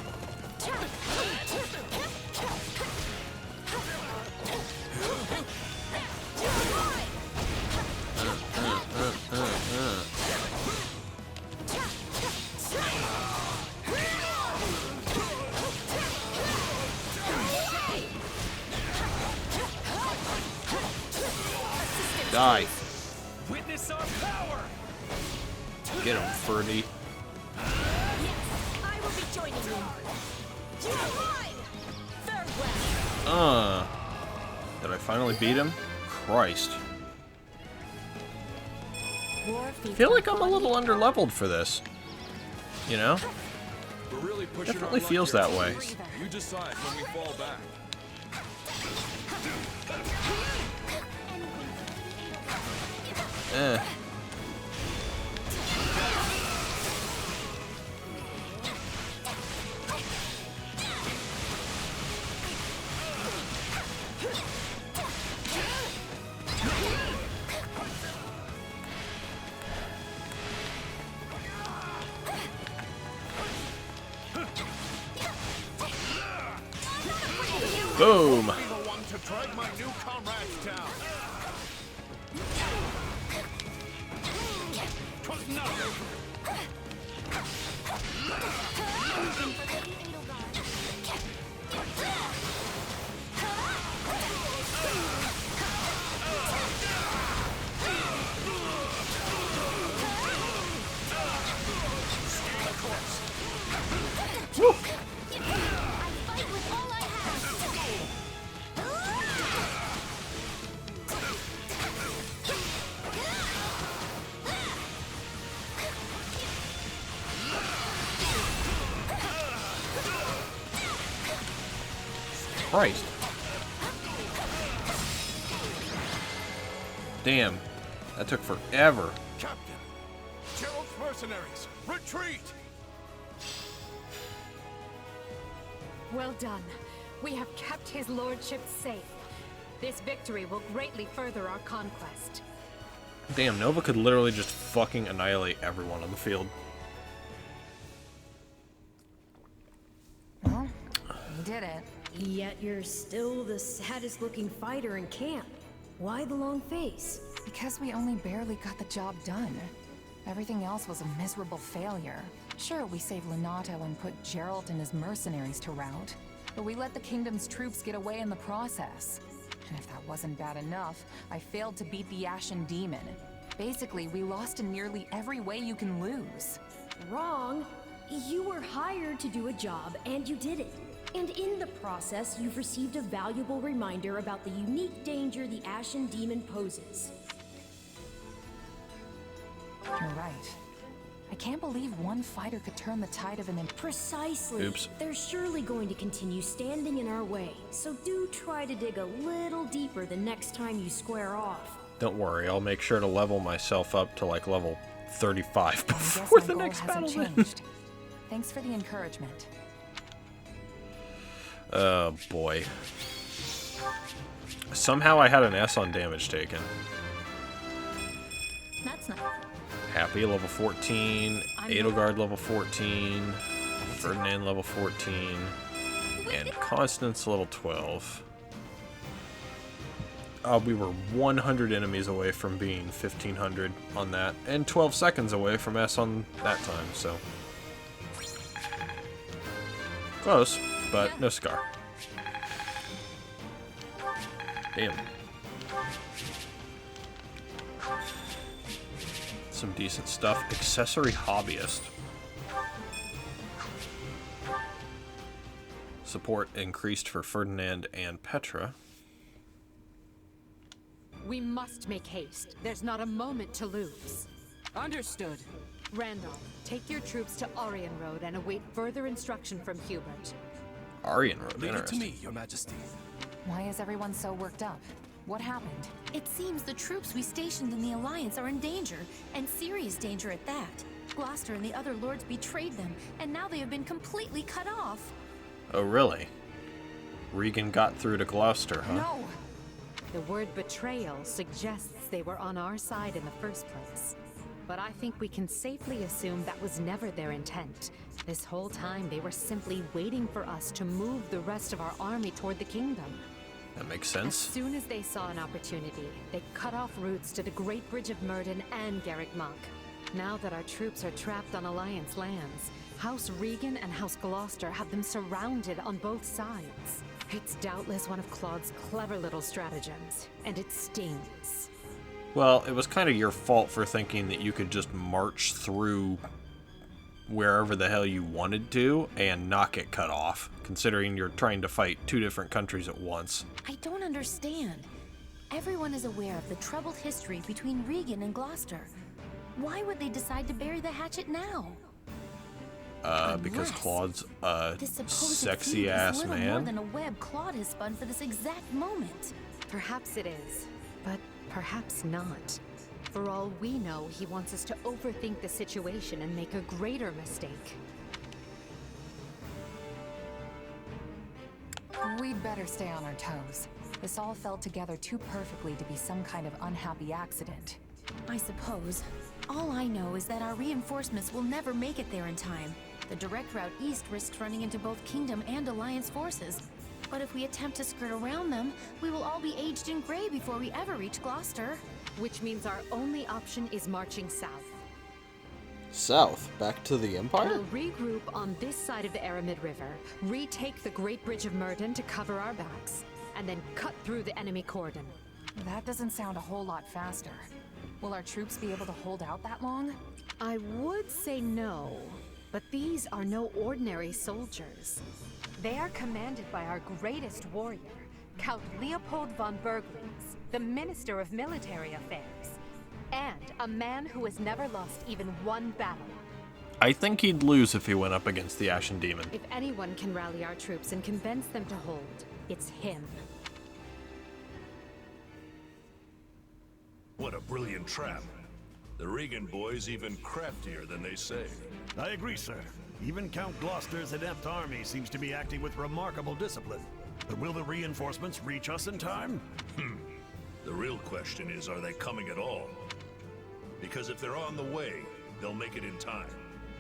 Die. Witness our power. Get him, Ferdy. I will be joining you. You are mine. Farewell. Did I finally beat him? Christ. I feel like I'm a little underleveled for this. You know? We're really pushing Definitely feels that way. You decide when we fall back. Boom. To drag my new comrades down. 'Twas nothing. Christ. Damn. That took forever. Captain, Gerald's mercenaries, retreat! Well done. We have kept his lordship safe. This victory will greatly further our conquest. Damn, Nova could literally just fucking annihilate everyone on the field. Well, we did it. Yet you're still the saddest looking fighter in camp. Why the long face? Because we only barely got the job done. Everything else was a miserable failure. Sure, we saved Lonato and put Geralt and his mercenaries to rout, but we let the kingdom's troops get away in the process. And if that wasn't bad enough, I failed to beat the Ashen Demon. Basically, we lost in nearly every way you can lose. Wrong. You were hired to do a job, and you did it. And in the process, you've received a valuable reminder about the unique danger the Ashen Demon poses. You're right. I can't believe one fighter could turn the tide of an Precisely. Oops. They're surely going to continue standing in our way, so do try to dig a little deeper the next time you square off. Don't worry, I'll make sure to level myself up to like level 35 before the next battle ends. Thanks for the encouragement. Oh boy. Somehow I had an S on damage taken. That's not... Happy, level 14. Edelgard, level 14. Ferdinand, level 14. And Constance, level 12. We were 100 enemies away from being 1500 on that. And 12 seconds away from S on that time, so... Close, but no scar. Damn. Some decent stuff. Accessory hobbyist. Support increased for Ferdinand and Petra. We must make haste. There's not a moment to lose. Understood. Randolph, take your troops to Aryan Road and await further instruction from Hubert. Aryan Road, Leave it to interesting. me, Your Majesty. Why is everyone so worked up? What happened? It seems the troops we stationed in the Alliance are in danger, and serious danger at that. Gloucester and the other lords betrayed them, and now they have been completely cut off. Oh, really? Regan got through to Gloucester, huh? No! The word betrayal suggests they were on our side in the first place. But I think we can safely assume that was never their intent. This whole time they were simply waiting for us to move the rest of our army toward the kingdom. That makes As sense. soon as they saw an opportunity, they cut off routes to the Great Bridge of Myrddin and Garrick Monk. Now that our troops are trapped on Alliance lands, House Regan and House Gloucester have them surrounded on both sides. It's doubtless one of Claude's clever little stratagems, and it stings. Well, it was kind of your fault for thinking that you could just march through wherever the hell you wanted to and not get cut off, considering you're trying to fight two different countries at once. I don't understand. Everyone is aware of the troubled history between Regan and Gloucester. Why would they decide to bury the hatchet now? Because Claude's a This supposed sexy feud ass is little man. more than a web Claude has spun for this exact moment. Perhaps it is, but perhaps not. For all we know, he wants us to overthink the situation and make a greater mistake. We'd better stay on our toes. This all fell together too perfectly to be some kind of unhappy accident. I suppose. All I know is that our reinforcements will never make it there in time. The direct route east risks running into both Kingdom and Alliance forces. But if we attempt to skirt around them, we will all be aged in gray before we ever reach Gloucester. Which means our only option is marching south. South? Back to the Empire? We'll regroup on this side of the Aramid River, retake the Great Bridge of Myrddin to cover our backs, and then cut through the enemy cordon. That doesn't sound a whole lot faster. Will our troops be able to hold out that long? I would say no, but these are no ordinary soldiers. They are commanded by our greatest warrior, Count Leopold von Berglitz, the Minister of Military Affairs, and a man who has never lost even one battle. I think he'd lose if he went up against the Ashen Demon. If anyone can rally our troops and convince them to hold, it's him. What a brilliant trap. The Regan boys even craftier than they say. I agree, sir. Even Count Gloucester's adept army seems to be acting with remarkable discipline. But will the reinforcements reach us in time? The real question is, are they coming at all? Because if they're on the way, they'll make it in time.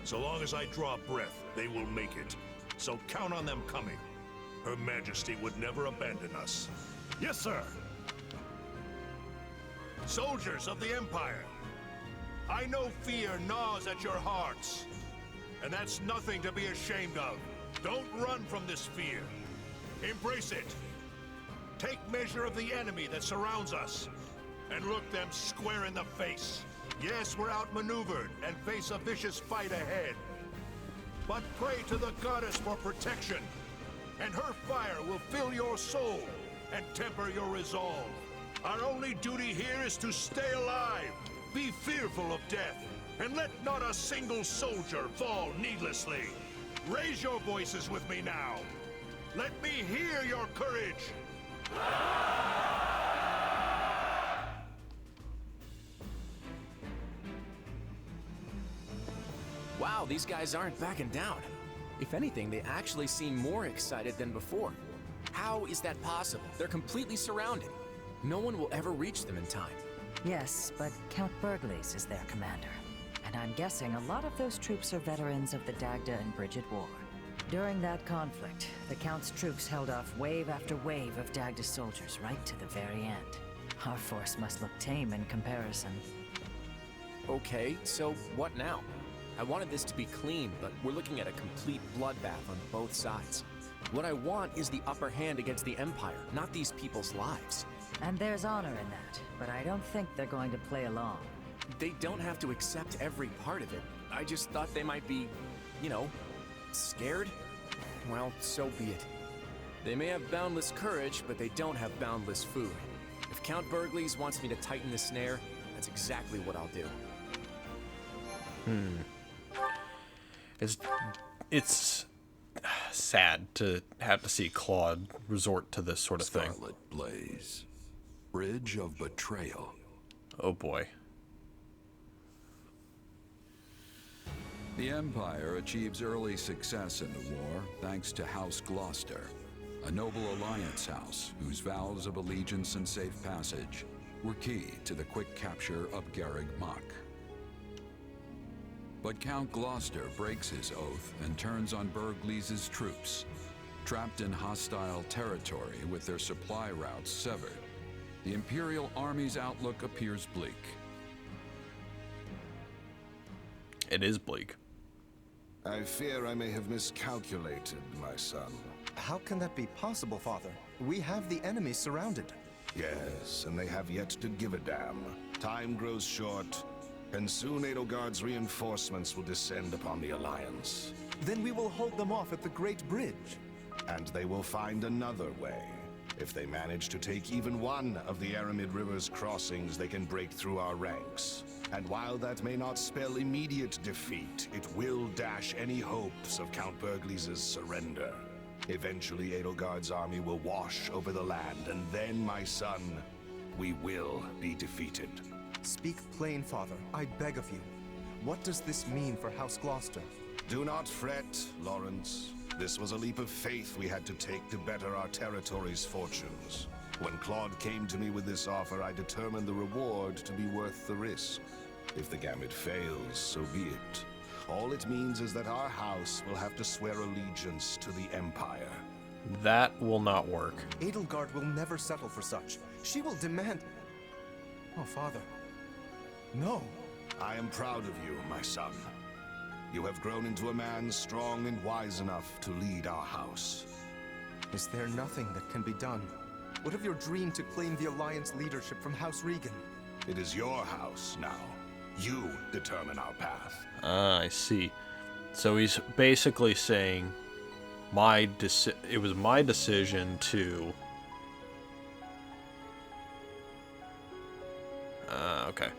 So long as I draw breath, they will make it. So count on them coming. Her Majesty would never abandon us. Yes, sir. Soldiers of the Empire, I know fear gnaws at your hearts. And that's nothing to be ashamed of. Don't run from this fear. Embrace it. Take measure of the enemy that surrounds us, and look them square in the face. Yes, we're outmaneuvered and face a vicious fight ahead. But pray to the goddess for protection, and her fire will fill your soul and temper your resolve. Our only duty here is to stay alive, be fearful of death, and let not a single soldier fall needlessly. Raise your voices with me now. Let me hear your courage. Wow, these guys aren't backing down. If anything, they actually seem more excited than before. How is that possible? They're completely surrounded. No one will ever reach them in time. Yes, but Count Burgles is their commander. And I'm guessing a lot of those troops are veterans of the Dagda and Bridget War. During that conflict, the Count's troops held off wave after wave of Dagda soldiers right to the very end. Our force must look tame in comparison. Okay, so what now? I wanted this to be clean, but we're looking at a complete bloodbath on both sides. What I want is the upper hand against the Empire, not these people's lives. And there's honor in that, but I don't think they're going to play along. They don't have to accept every part of it. I just thought they might be, you know, scared? Well, so be it. They may have boundless courage, but they don't have boundless food. If Count Burgles wants me to tighten the snare, that's exactly what I'll do. It's sad to have to see Claude resort to this sort of thing. Scarlet Blaze. Bridge of Betrayal. Oh boy. The Empire achieves early success in the war thanks to House Gloucester, a noble alliance house whose vows of allegiance and safe passage were key to the quick capture of Garrig Mach. But Count Gloucester breaks his oath and turns on Burgles' troops, trapped in hostile territory with their supply routes severed. The Imperial Army's outlook appears bleak. It is bleak. I fear I may have miscalculated, my son. How can that be possible, Father? We have the enemy surrounded. Yes, and they have yet to give a damn. Time grows short, and soon Edelgard's reinforcements will descend upon the Alliance. Then we will hold them off at the Great Bridge. And they will find another way. If they manage to take even one of the Aramid River's crossings, they can break through our ranks. And while that may not spell immediate defeat, it will dash any hopes of Count Burgles' surrender. Eventually, Edelgard's army will wash over the land, and then, my son, we will be defeated. Speak plain, Father. I beg of you. What does this mean for House Gloucester? Do not fret, Lawrence. This was a leap of faith we had to take to better our territory's fortunes. When Claude came to me with this offer, I determined the reward to be worth the risk. If the gambit fails, so be it. All it means is that our house will have to swear allegiance to the Empire. That will not work. Edelgard will never settle for such. She will demand... Oh, Father. No. I am proud of you, my son. You have grown into a man strong and wise enough to lead our house. Is there nothing that can be done? What of your dream to claim the Alliance leadership from House Regan? It is your house now. You determine our path. Ah, I see. So he's basically saying, it was my decision to... okay.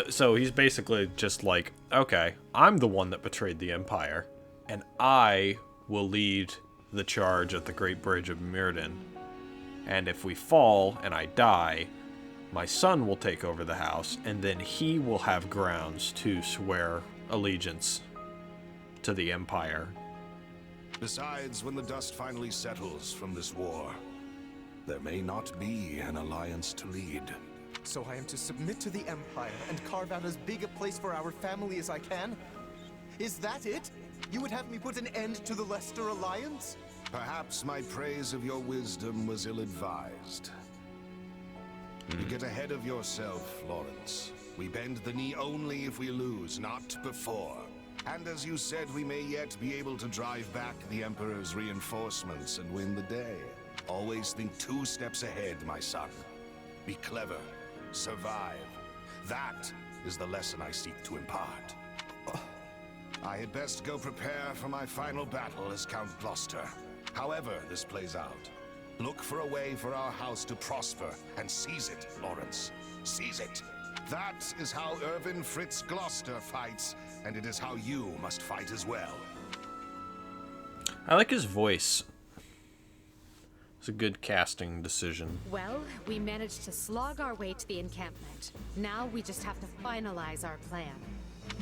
So he's basically just like, okay, I'm the one that betrayed the Empire, and I will lead the charge at the Great Bridge of Myrden. And if we fall and I die, my son will take over the house, and then he will have grounds to swear allegiance to the Empire. Besides, when the dust finally settles from this war, there may not be an alliance to lead. So I am to submit to the Empire and carve out as big a place for our family as I can? Is that it? You would have me put an end to the Leicester Alliance? Perhaps my praise of your wisdom was ill-advised. You get ahead of yourself, Lawrence. We bend the knee only if we lose, not before. And as you said, we may yet be able to drive back the Emperor's reinforcements and win the day. Always think 2 steps ahead, my son. Be clever. Survive. That is the lesson I seek to impart. I had best go prepare for my final battle as Count Gloucester. However this plays out, look for a way for our house to prosper, and seize it, Lawrence. Seize it. That is how Irvin Fritz Gloucester fights, and it is how you must fight as well. I like his voice. It's a good casting decision. Well, we managed to slog our way to the encampment. Now we just have to finalize our plan.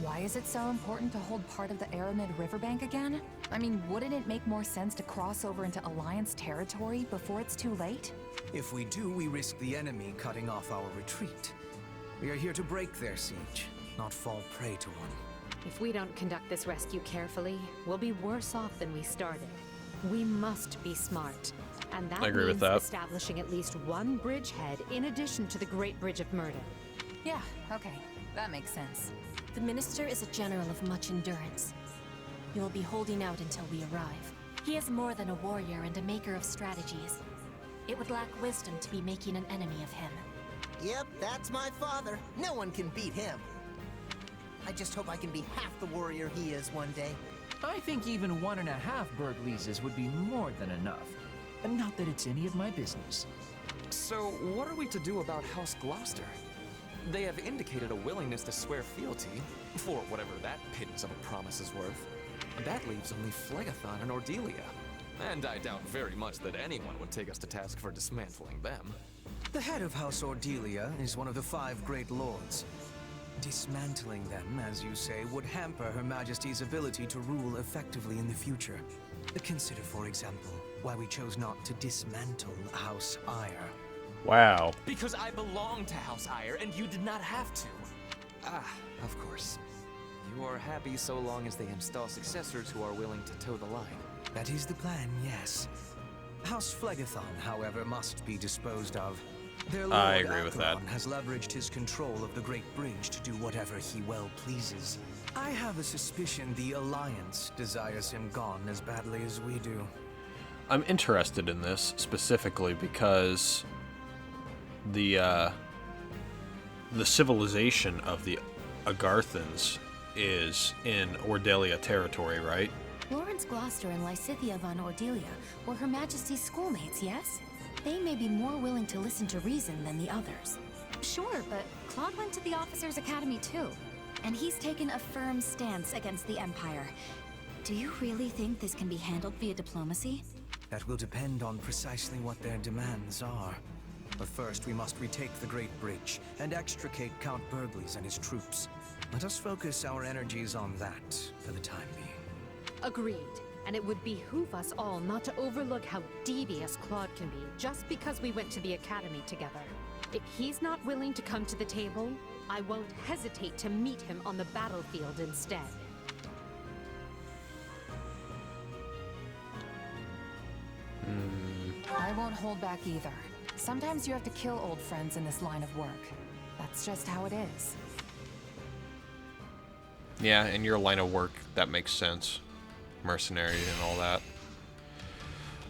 Why is it so important to hold part of the Aramid riverbank again? I mean, wouldn't it make more sense to cross over into Alliance territory before it's too late? If we do, we risk the enemy cutting off our retreat. We are here to break their siege, not fall prey to one. If we don't conduct this rescue carefully, we'll be worse off than we started. We must be smart. And that I agree means with that. establishing at least one bridgehead in addition to the Great Bridge of Murder. Yeah, okay. That makes sense. The Minister is a general of much endurance. He will be holding out until we arrive. He is more than a warrior and a maker of strategies. It would lack wisdom to be making an enemy of him. Yep, that's my father. No one can beat him. I just hope I can be half the warrior he is one day. I think even 1.5 Burgleases would be more than enough. And not that it's any of my business. So, what are we to do about House Gloucester? They have indicated a willingness to swear fealty, for whatever that pittance of a promise is worth. That leaves only Phlegathon and Ordelia. And I doubt very much that anyone would take us to task for dismantling them. The head of House Ordelia is one of the 5 Great Lords. Dismantling them, as you say, would hamper Her Majesty's ability to rule effectively in the future. Consider, for example, why we chose not to dismantle House Ire. Wow. Because I belong to House Ire, and you did not have to. Ah, of course. You are happy so long as they install successors who are willing to toe the line. That is the plan, yes. House Phlegathon, however, must be disposed of. Their Lord I agree with that. Acheron has leveraged his control of the Great Bridge to do whatever he well pleases. I have a suspicion the Alliance desires him gone as badly as we do. I'm interested in this specifically because the civilization of the Agarthans is in Ordelia territory, right? Lawrence Gloucester and Lysithea von Ordelia were Her Majesty's schoolmates, yes? They may be more willing to listen to reason than the others. Sure, but Claude went to the Officers' Academy too. And he's taken a firm stance against the Empire. Do you really think this can be handled via diplomacy? That will depend on precisely what their demands are. But first, we must retake the Great Bridge and extricate Count Burgles and his troops. Let us focus our energies on that for the time being. Agreed. And it would behoove us all not to overlook how devious Claude can be just because we went to the Academy together. If he's not willing to come to the table, I won't hesitate to meet him on the battlefield instead. I won't hold back either. Sometimes you have to kill old friends in this line of work. That's just how it is. Yeah, in your line of work, that makes sense. Mercenary and all that.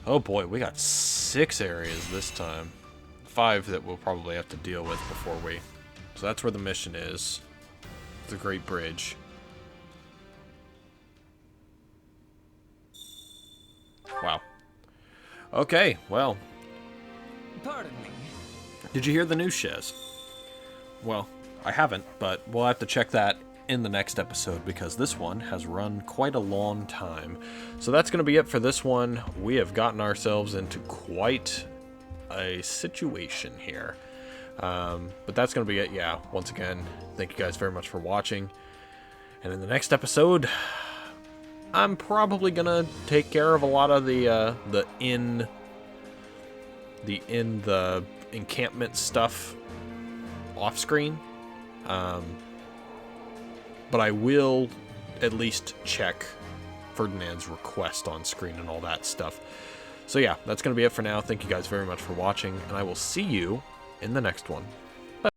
Oh boy, we got 6 areas this time. 5 that we'll probably have to deal with before we... So that's where the mission is. The Great Bridge. Wow. Okay, well. Pardon me. Did you hear the news, Shez? Well, I haven't, but we'll have to check that in the next episode because this one has run quite a long time. So that's going to be it for this one. We have gotten ourselves into quite a situation here. But that's going to be it. Yeah, once again, thank you guys very much for watching. And in the next episode, I'm probably going to take care of a lot of the encampment stuff off screen. But I will at least check Ferdinand's request on screen and all that stuff. So yeah, that's going to be it for now. Thank you guys very much for watching, and I will see you in the next one.